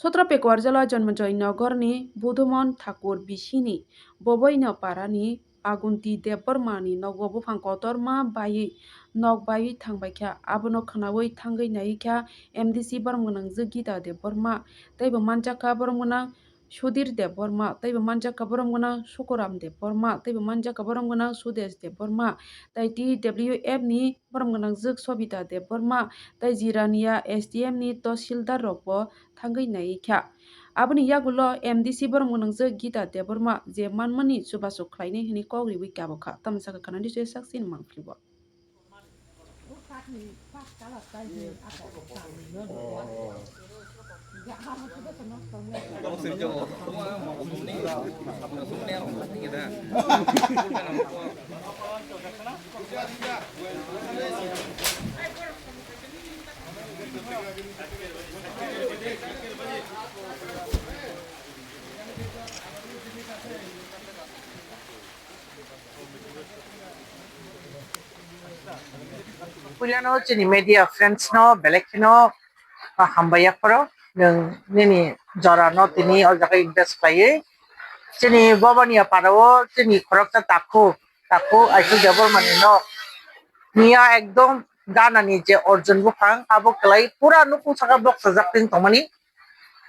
सत्र पेकुवार जला जन्मजय नगरनि बुधमन ठाकुर बिसिनि बबैनो पारानि आगुन्ति देबबर्मानि नगो बुफां कोतरमा बायै nog bayi थांबायख्या आबोनो खोनावै थांगै नायख्या MDC बरमगोनां Jogita Debbarma तैबो मानजाखा बरमगोनां Sudhir Debbarma तैबो मानजाखा बरमगोनां सुकुराम Debbarma तैबो मानजाखा बरमगोनां Sudesh Debbarma तै TWF नि बरमगोनां जोग सबिता देबबर्मा तै जिरानिया SDM नि tehsildar रकबो थांगै नायख्या आबोनि यागुलो MDC बरमगोनां Jogita Debbarma J मानमनि सुबासु ख्लायनै हनि कग्रि विकाबखा तमसाखा खानानि सुय साक्सिन मांफ्लिबो Puliano chini media friends no belekino hambaya paro nung nini jora no tini o jaga invest paye chini bobani aparo chini khorokta taku aisu jabor mani no niya ekdom gana ni je orjun bufang abo kelai pura nuku saka box sakting tomani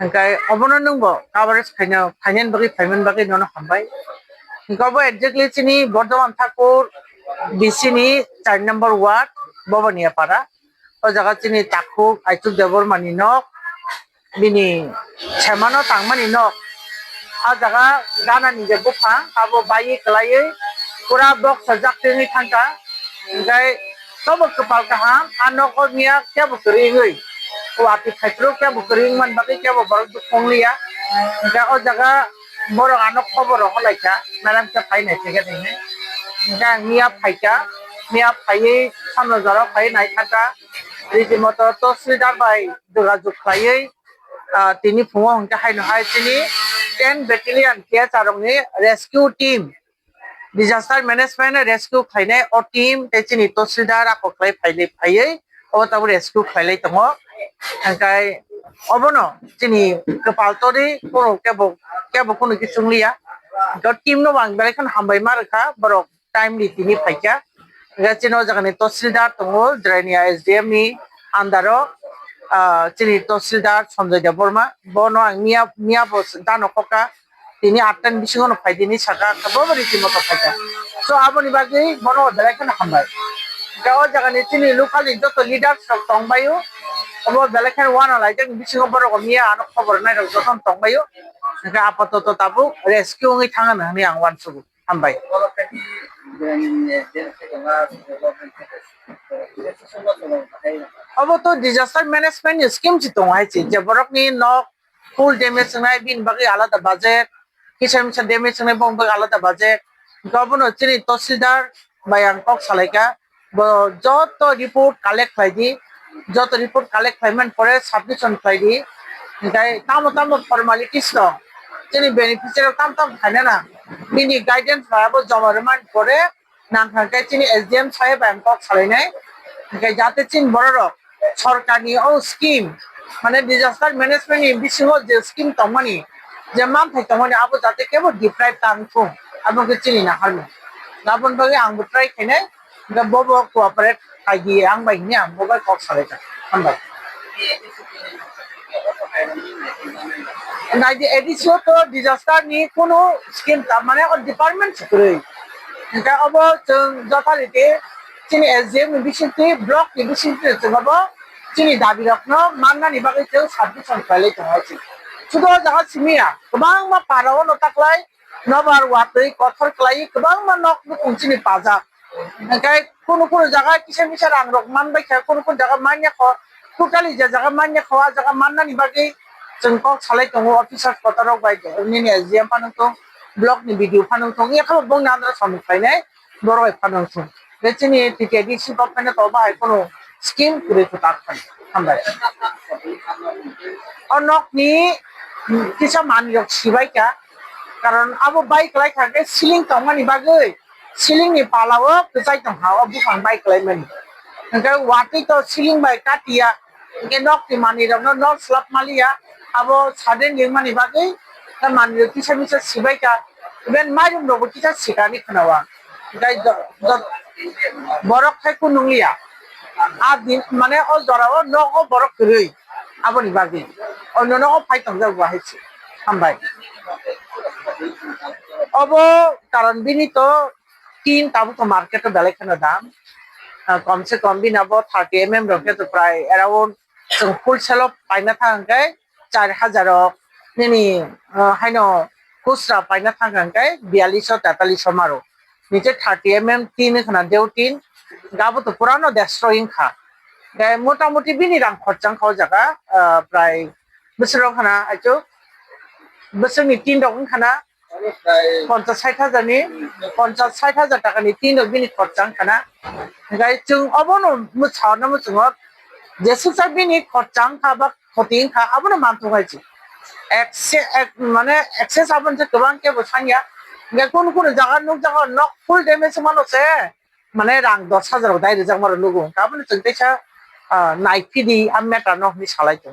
hangkai obono nungbo coverage finance bagi payment bagi nono hambai Gabo exactly chini Bordhaman Thakur BC-ni 4 number ward Bobania Para o jaga chini Taku Aituk Devor mani nok bini Chemano tangmani nok a jaga gana ni je bufang abo bayi kelai pura box sajak tini thangka ngai tobo kepal kaham anok nia kya bukring o ati khaitro kya bukring man bagi kya borok dukonglia ngai o jaga borok anok khobor holaika naram ka phai nai thege dine ngai mia phai samno jara phai nai thaka rীতিমতো তহসিলদার বাই যোগাযোগ খাইयै তিনি ফুঙো হংকে হাইনো হাই তিনি 10 ব্যাটালিয়ন কে চারংনি rescue team disaster management rescue khainai o team te chini tahsildar ako khlai phaiयै o tabu rescue khlailai tongo hangkai obono chini kepal tori kebo kono kisunglia go team no bang belai khon hambai markha borok timely tini phaikya chino jagani tahsildar tongo Jrania SDM ni andaro chini tahsildar Sanjay Deborma bono ang mia bos dano koka তিনি 8টার বিশিগণ ফাইদিনি সাকা কবো রীতিমতো ফাইতা so আবনি বাকি বনো বেলাইখানে হামবাই গাও জায়গানি তিনি locally যত leader সব তংবায়ু অবো বেলাইখানে ওয়ানা লাইতে বিশিগ বড় মিয়া আনো খবর নাই যখন তংবায়ু আপাতত তাবু রেস্কিউ নgi থাঙানো আমি আং ওয়ানসুগু হামবাই অবো তো ডিজাস্টার ম্যানেজমেন্ট স্কিম চিতং হাইছি যে বরকনি নক ফুল ড্যামেজ নাই বিন বাকি আলাদা বাজেট কিসা ড্যামেজ নাই বং বাকি আলাদা বাজেট গবনো চিনি তহসিলদার বায়াং কক সালাইকা যত রিপোর্ট কালেক্ট খাইদি যত রিপোর্ট কালেক্ট খাইমান পরে সাবমিশন খাইদি তাই তামো ফর্মালিটিস দং চিনি বেনিফিশিয়ারি তাম খাইনা না বিনি গাইডেন্স বায়াবো জমা রিমান্ড করে নাংখানকাই চিনি SDM সাহেব বায়াং কক সালাইনাই যাতে চিন বড় সরকারি ও স্কিম মানে ডিজাস্টার ম্যানেজমেন্ট বিশিং যে স্কিম তমানি যে মান থাই তমানি আবো যাতে কেবল ডিপ্রাইভ তাংফু আবো চিনি না হারমু গাবন বাগে আংবো ট্রাই খাইনাই ববো কোঅপারেট খাইদি আং বাইনি আং ববাই কক সালাইতা হামবাই নাইদি এডিসিও তো ডিজাস্টার নি কোনো স্কিম মানে ডিপার্টমেন্ট করে এটা অবো যথারীতি চিনি SDM বিশিংতি ব্লক বিশিংতি জবাবো চিনি দাবি রাখনো মাননানি বাকি কেউ সাবমিশন খাইলাই থাকাইছি শুধু জায়গা সিমিয়া গোबां मा पाराव नताख्लाय नबार वातै कथर क्लाय गोबां मा नक बुकुं चिनि पाजा ओंखाय कोनो जायगा किसान मिसा रां रक मानबाय खा कोनो जायगा मान्य ख टोटाली जे जायगा मान्य खवा जायगा माननानि बागै जों कक सालाय दङ अफिसार फटाराव बाय निनि SDM फानों दं ब्लक नि भिडिअ फानों दं एखा बं नान्द्रा सामु खायनाय बरय फानों दं बे चिनि TTDC गभर्नमेन्ट तो बाय कोनो स्किम করে তো তাকখান হামবাই অনকনি কিসা মানিরক সিবাইকা কারণ আবো বাইক লাই থাকে সিলিং তমানি বাগৈ সিলিং নি পালাও কসাই তং হাও বুফাং বাইক লাই মানি ওয়াটি তো সিলিং বাই কাটিয়া nge nok ti mani ram no nok slap malia abo sudden yung mani bagay na mani kisa misa sibay ka even mayroon robo kisa sikani kanawa dai borok khai kununglia adin মানে ও জরাও নগো বরক করি আবনি বাগি অন্য নগো ফাইতং যাবো হাইছি হামবাই of কারণ বিনি তো তিন তাবো তো মার্কেটে বেলেখানো দাম কমসে কম বিনাবো 30 রকে তো প্রায় অ্যারাউন্ড जों ফুলসেলও পাইনা থাকাঙ্কাই 4000 নিনি হাইনো খুচরা পাইনা থাকাঙ্কাই 4200 মারো নিচে 30 তিন খানা দেও তিন গাবো তো পুরানো 150 ইনখা মোটামুটি বিনি রাং খরচাং খাও জায়গা প্রায় বছরও খানা আইছো বছরনি 3 রকম খানা 50-60 হাজারনি 50-60 হাজার টাকানি 3 বিনি খরচাং খানা গাই जों অবনো মুছানো মুছুঙ যেসুসা বিনি খরচাং খাবা খতিং খা আবনো মানতো গাইছি মানে এক্সেস আবন যে গোবাং কে বসানিয়া কোন কোন জায়গা নুক জায়গা নক ফুল ড্যামেজ মানছে মানে রাং 10,000 দাইরে জামার লুগু আবনো जों তেসা নাইফিদি আমেটা নক নি সালাইতো